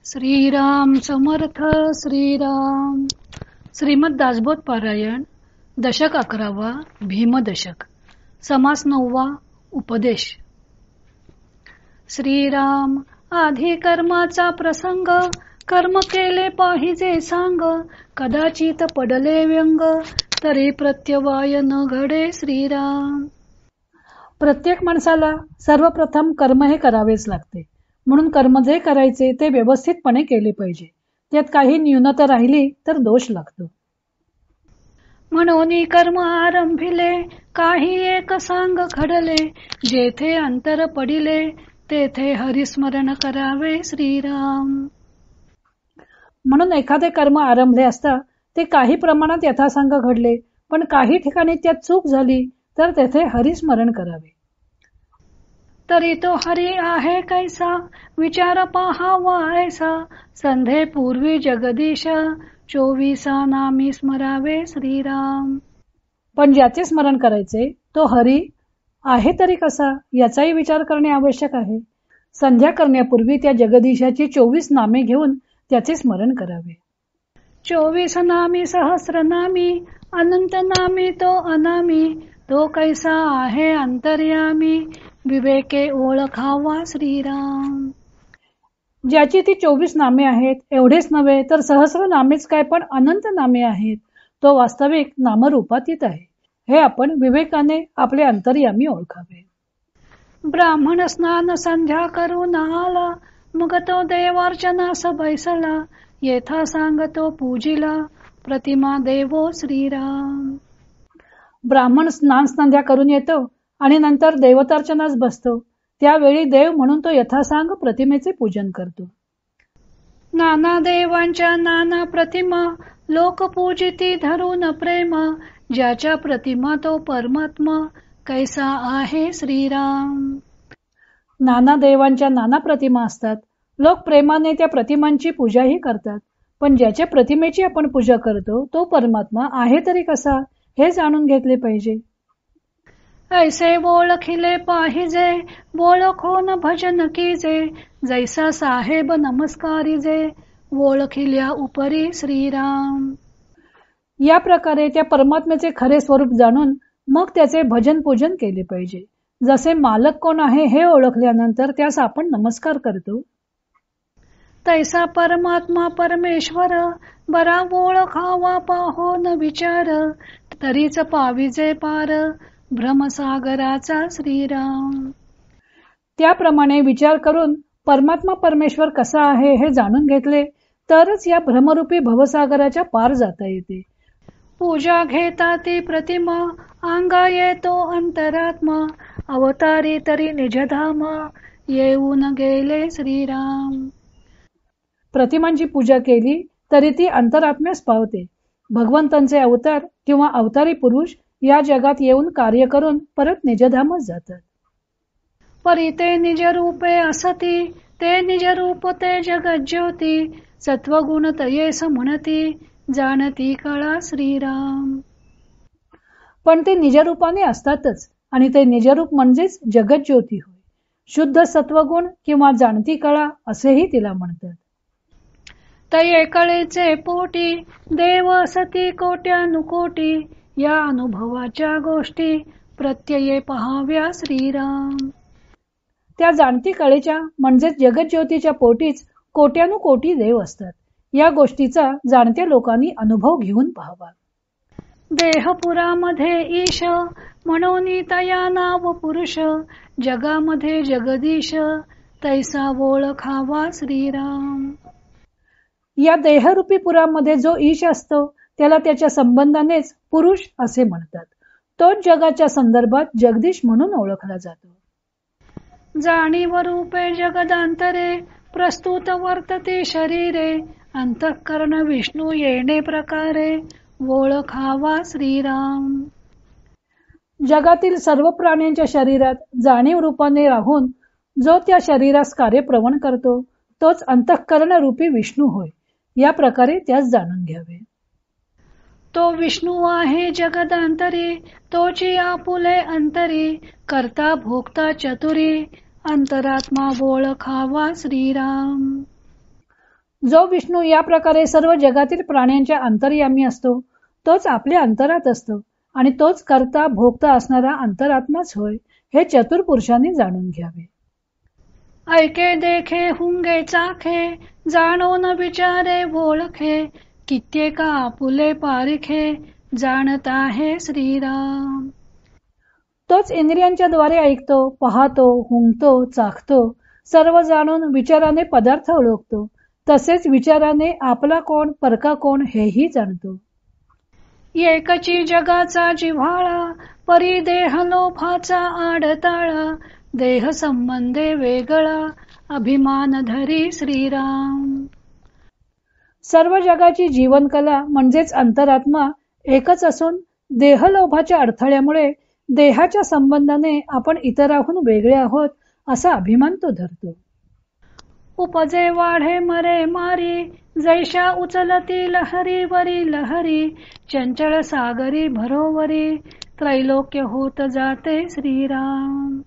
श्रीराम समर्थ श्रीराम. श्रीमद दासबोध पारायण दशक 11वा भीमदशक समास 9वा उपदेश. श्रीराम आधी कर्माचा प्रसंग कर्म केले पाहिजे सांग कदाचित पडले व्यंग तरी प्रत्यवाय न घडे. श्रीराम. प्रत्येक माणसाला सर्वप्रथम कर्म हे करावेच लागते. म्हणून कर्म जे करायचे ते व्यवस्थितपणे केले पाहिजे. त्यात काही न्यूनता राहिली तर दोष लागतो. म्हणून कर्म आरंभिले काही एक सांग घडले जेथे अंतर पडिले तेथे हरिस्मरण करावे. श्रीराम. म्हणून एखादे कर्म आरंभले असता ते काही प्रमाणात यथासांग घडले पण काही ठिकाणी त्यात चूक झाली तर तेथे हरिस्मरण करावे. तरी तो हरी आहे कैसा विचार पाहावा ऐसा संधे पूर्वी जगदीशा 24 नामी स्मरावे. श्रीराम. पण ज्याचे स्मरण करायचे तो हरी आहे तरी कसा याचाही विचार करणे आवश्यक आहे. संध्या करण्यापूर्वी त्या जगदीशाची 24 नामे घेऊन त्याचे स्मरण करावे. 24 नामी सहस्र नामी अनंत नामी तो अनामी तो कैसा आहे अंतर्यामी विवेके ओळखावा. श्रीराम. ज्याची ती 24 नामे आहेत एवढेच नव्हे तर सहस्र नामेच काय पण अनंत नामे आहेत. तो वास्तविक नामरूपातीत आहे हे आपण विवेकाने आपले अंतर्यामी ओळखावे. ब्राह्मण स्नान संध्या करून आला मग तो देवार्चनास बैसला येथा सांगतो पूजिला प्रतिमा देवो. श्रीराम. ब्राह्मण स्नान संध्या करून येतो आणि नंतर देवतार्चनास बसतो. त्यावेळी देव म्हणून तो यथासांग प्रतिमेचे पूजन करतो. नाना देवांच्या नाना प्रतिमा लोक पूजिती धरून प्रेम ज्याच्या प्रतिमा तो परमात्मा कैसा आहे. श्रीराम. नाना देवांच्या नाना प्रतिमा असतात. लोक प्रेमाने त्या प्रतिमांची पूजाही करतात. पण ज्याच्या प्रतिमेची आपण पूजा करतो तो परमात्मा आहे तरी कसा हे जाणून घेतले पाहिजे. ऐसे ओळखिले पाहिजे ओळखोन भजन कीजे जैसा साहेब नमस्कारीजे ओळखिल्या उपरी. श्रीराम. या प्रकारे त्या परमात्म्याचे खरे स्वरूप जाणून मग त्याचे भजन पूजन केले पाहिजे. जसे मालक कोण आहे हे ओळखल्यानंतर त्यास आपण नमस्कार करतो तैसा परमात्मा परमेश्वर बरा ओळखावा पाहो न विचार तरीच पाविजे पार भ्रमसागराचा. श्रीराम. त्याप्रमाणे विचार करून परमात्मा परमेश्वर कसा आहे हे जाणून घेतले तरच या भ्रमरूपी भवसागराच्या पार जाता येते. पूजा घेता ती प्रतिमा अंगा येतो अंतरात्मा अवतारी तरी निजधामा येऊन गेले. श्रीराम. प्रतिमांची पूजा केली तरी ती अंतरात्म्यास पावते. भगवंतांचे अवतार किंवा अवतारी पुरुष या जगात येऊन कार्य करून परत निजधामच जातात. परी ते निज रूपे असती ते निज रूप ते जगज्योती सत्वगुण तयेस म्हणती जाणती कळा. श्रीराम. पण ते निजरूपाने असतातच आणि ते निजरूप म्हणजेच जगज्योती होय. शुद्ध सत्वगुण किंवा जाणती कळा असेही तिला म्हणतात. तये कळेचे पोटी देव सती कोट्यानुकोटी या अनुभवाच्या गोष्टी प्रत्यये पहाव्या. श्रीराम. त्या जाणती कळेच्या म्हणजेच जगज्योतीच्या पोटीच कोट्यानुकोटी देव असतात. या गोष्टीचा जाणत्या लोकांनी अनुभव घेऊन पाहावा. देहपुरामध्ये ईश म्हणून तया नाव पुरुष जगामध्ये जगदीश तैसा ओळखावा. श्रीराम. या देहरूपी पुरामध्ये जो ईश असतो त्याला त्याच्या संबंधानेच पुरुष असे म्हणतात. तोच जगाच्या संदर्भात जगदीश म्हणून ओळखला जातो. जाणीव रूपे जगदांतरे प्रस्तुत वर्तते शरीरे अंतःकरण विष्णू येणे प्रकारे ओळखावा. श्रीराम. जगातील सर्व प्राण्यांच्या शरीरात जाणीव रूपाने राहून जो त्या शरीरास कार्यप्रवण करतो तोच अंतःकरण रूपी विष्णू होय. या प्रकारे त्यास जाणून घ्यावे. तो विष्णू आहे जगदांतरी तोची आपुले अंतरी करता भोगता चतुरी अंतरात्मा ओळखावा. श्रीराम. जो विष्णू या प्रकारे सर्व जगातील प्राण्यांच्या अंतर्यामी असतो तोच आपल्या अंतरात असतो आणि तोच करता भोगता असणारा अंतरात्माच होय, हे चतुर पुरुषांनी जाणून घ्यावे. ऐके देखे हुंगे चाखे, जाणो न विचारे ओळखे, कित्येका आपुले पारिखे, जाणता हे श्रीराम. तोच इंद्रियांच्या द्वारे ऐकतो, पाहतो, हुंगतो, चाखतो, सर्व जाणून विचाराने पदार्थ ओळखतो, तसेच विचाराने आपला कोण परका कोण हेही जाणतो. एकची जगाचा जिव्हाळा, परी देह लोभाचा आडताळा, देह संबंधे वेगळा, अभिमान धरी श्रीराम. सर्व जगाची जीवनकला म्हणजेच अंतरात्मा एकच असून देहलोभाच्या अडथळ्यामुळे देहाच्या संबंधाने आपण इतरांहून वेगळे आहोत असा अभिमान तो धरतो. उपजे वाढे मरे मारी, जैशा उचलती लहरी वरी लहरी, चंचल सागरी भरोवरी, त्रैलोक्य होत जाते श्रीराम.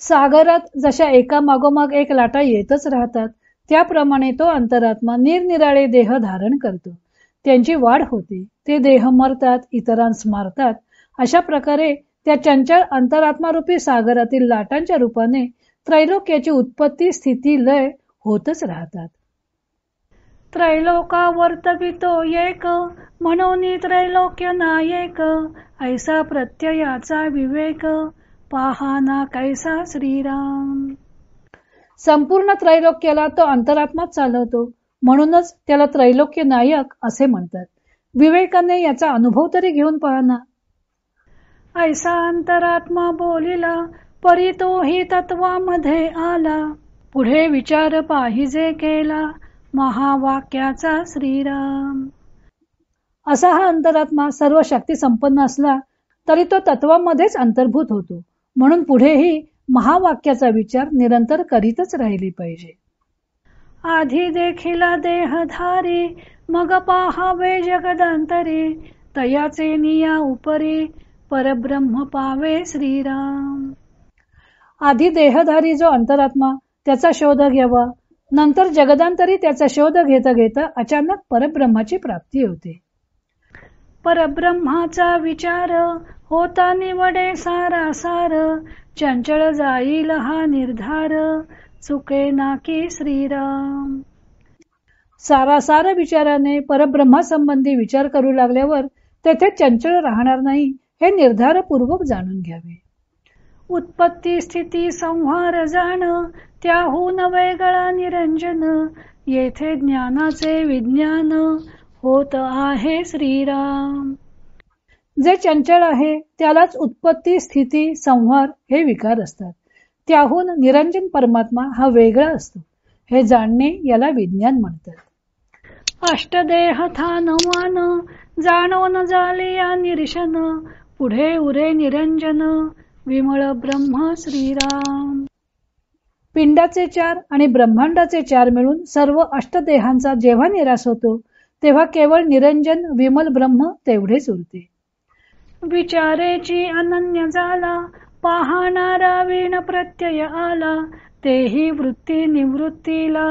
सागरात जशा एका मागोमाग एक लाटा येतच राहतात, त्याप्रमाणे तो अंतरात्मा निरनिराळे देह धारण करतो. त्यांची वाढ होते, ते देह मरतात, इतरांस मारतात. अशा प्रकारे त्या चंचल अंतरात्मारूपी सागरातील लाटांच्या रूपाने त्रैलोक्याची उत्पत्ती स्थिती लय होतच राहतात. त्रैलोका वर्तवितो एक, म्हणून त्रैलोक्य नायक, ऐसा प्रत्ययाचा विवेक, पाहाना कैसा श्रीराम. संपूर्ण त्रैलोक्याला तो अंतरात्माच चालवतो, म्हणूनच त्याला त्रैलोक्य नायक असे म्हणतात. विवेकाने याचा अनुभव तरी घेऊन पाहना. ऐसा अंतरात्मा बोलिला, परी तोही तत्वामध्ये आला, पुढे विचार पाहिजे केला, महावाक्याचा श्रीराम. असा हा अंतरात्मा सर्व शक्ती संपन्न असला तरी तो तत्वामध्येच अंतर्भूत होतो, म्हणून पुढेही महावाक्याचा विचार निरंतर करीतच राहिली पाहिजे. आधी देखिला देहधारी, मग पाहावे जगदांतरी, तयाचे निया उपरी, परब्रह्म पावे श्रीराम. आधी देहधारी जो अंतरात्मा त्याचा शोध घ्यावा, नंतर जगदांतरी त्याचा शोध घेता घेता अचानक परब्रह्माची प्राप्ती होते. परब्रह्माचा विचार होता निवडे सारासार, चंचल जाईल हा निर्धार, चुके नाकी श्रीराम. सारासार विचाराने परब्रह्मासंबंधी विचार करू लागल्यावर तेथे चंचल राहणार नाही, हे निर्धारपूर्वक जाणून घ्यावे. उत्पत्ती स्थिती संहार जाण, त्याहून वेगळा निरंजन, येथे ज्ञानाचे विज्ञान, होत आहे श्रीराम. जे चंचल आहे त्यालाच उत्पत्ती स्थिती संहार हे विकार असतात. त्याहून निरंजन परमात्मा हा वेगळा असतो, हे जाणणे याला विज्ञान म्हणतात. अष्टदेह थानवान, जाणो न झाले या निरीशन, पुढे उरे निरंजन, विमळ ब्रह्म श्रीराम. पिंडाचे 4 आणि ब्रह्मांडाचे 4 मिळून सर्व अष्टदेहांचा जेव्हा निराश होतो तेव्हा केवळ निरंजन विमल ब्रह्म तेवढेच उरते. विचारेची अनन्य झाला, पाहणारा वीण प्रत्यय आला, तेही वृत्ती निवृत्तीला,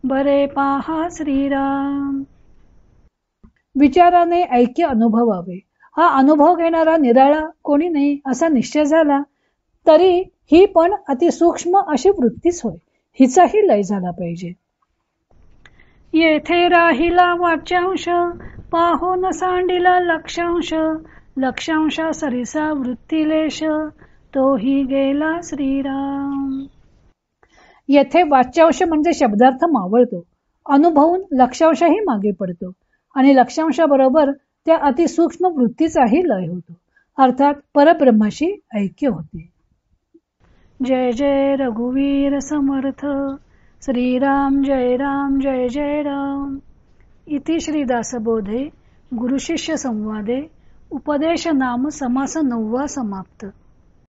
बरे पाहा श्रीराम. विचाराने ऐक्य अनुभवावे, हा अनुभव घेणारा निराळा कोणी नाही असा निश्चय झाला तरी ही पण अतिसूक्ष्म अशी वृत्तीच होय, हिचाही लय झाला पाहिजे. येथे राहिला वाच्यांश, पाहून सांडिला लक्षांश, लक्षांशा सरिसा वृत्तीलेश, तोही गेला श्रीराम. येथे वाच्यांश म्हणजे शब्दार्थ मावळतो, अनुभवून लक्षांशही मागे पडतो आणि लक्षांशाबरोबर त्या अतिसूक्ष्म वृत्तीचाही लय होतो, अर्थात परब्रह्माशी ऐक्य होते. जय जय रघुवीर समर्थ. श्रीराम जय राम जय जय राम. इति श्री दासबोधे गुरुशिष्य संवादे उपदेश नाम समास 9 समाप्त.